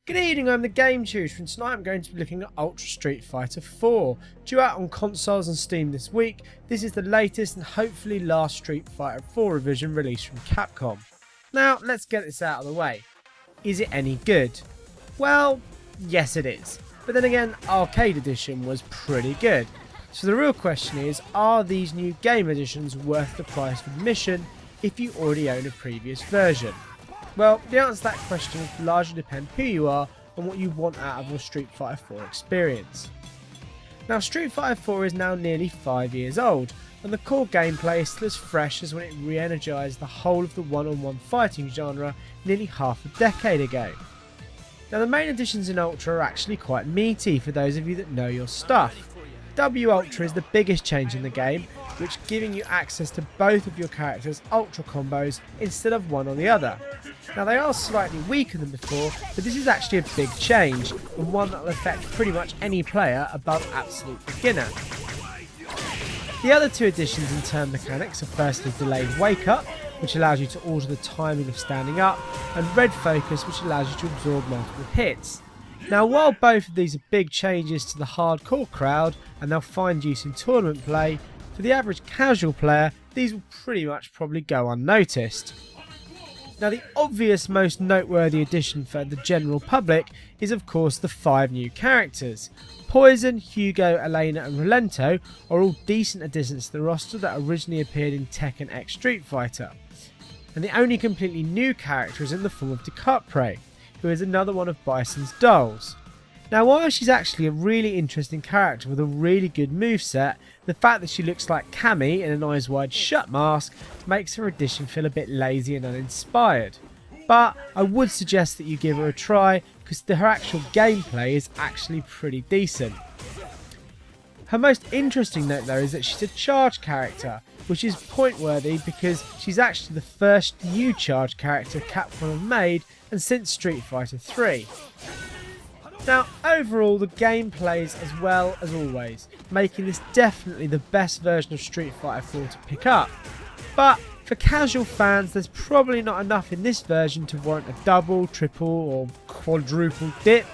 Good evening, I'm the Game Tutor, and tonight I'm going to be looking at Ultra Street Fighter 4. Due out on consoles and Steam this week, this is the latest and hopefully last Street Fighter 4 revision released from Capcom. Now, let's get this out of the way. Is it any good? Well, yes it is. But then again, Arcade Edition was pretty good. So the real question is, are these new game editions worth the price of admission if you already own a previous version? Well, the answer to that question will largely depend who you are and what you want out of your Street Fighter 4 experience. Now, Street Fighter 4 is now nearly 5 years old, and the core gameplay is still as fresh as when it re-energised the whole of the one-on-one fighting genre nearly half a decade ago. Now, the main additions in Ultra are actually quite meaty for those of you that know your stuff. W Ultra is the biggest change in the game, which giving you access to both of your characters' Ultra combos instead of one or the other. Now, they are slightly weaker than before, but this is actually a big change and one that will affect pretty much any player above absolute beginner. The other two additions in turn mechanics are firstly delayed wake up, which allows you to alter the timing of standing up, and red focus, which allows you to absorb multiple hits. Now, while both of these are big changes to the hardcore crowd and they'll find use in tournament play, for the average casual player these will pretty much probably go unnoticed. Now, the obvious most noteworthy addition for the general public is of course the 5 new characters. Poison, Hugo, Elena and Rolento are all decent additions to the roster that originally appeared in Tekken X Street Fighter. And the only completely new character is in the form of Decapre, who is another one of Bison's dolls. Now, while she's actually a really interesting character with a really good moveset, the fact that she looks like Cammy in an Eyes Wide Shut mask makes her addition feel a bit lazy and uninspired. But I would suggest that you give her a try because her actual gameplay is actually pretty decent. Her most interesting note though is that she's a charge character, which is point worthy because she's actually the first new charge character Capcom have made and since Street Fighter 3. Now, overall the game plays as well as always, making this definitely the best version of Street Fighter 4 to pick up. But for casual fans there's probably not enough in this version to warrant a double, triple or quadruple dip.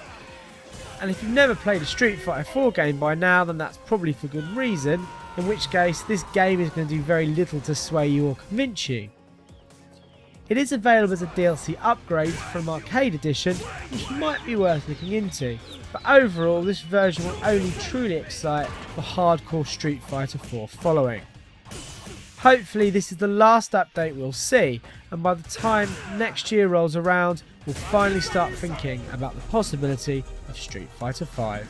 And if you've never played a Street Fighter 4 game by now, then that's probably for good reason, in which case this game is going to do very little to sway you or convince you. It is available as a DLC upgrade from Arcade Edition, which might be worth looking into, but overall this version will only truly excite the hardcore Street Fighter 4 following. Hopefully this is the last update we'll see, and by the time next year rolls around we'll finally start thinking about the possibility of Street Fighter 5.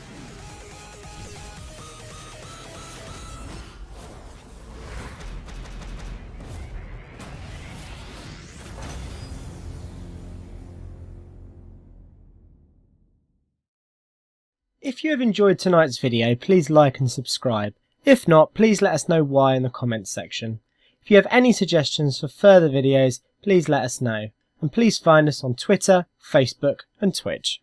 If you have enjoyed tonight's video, please like and subscribe. If not, please let us know why in the comments section. If you have any suggestions for further videos, please let us know. And please find us on Twitter, Facebook and Twitch.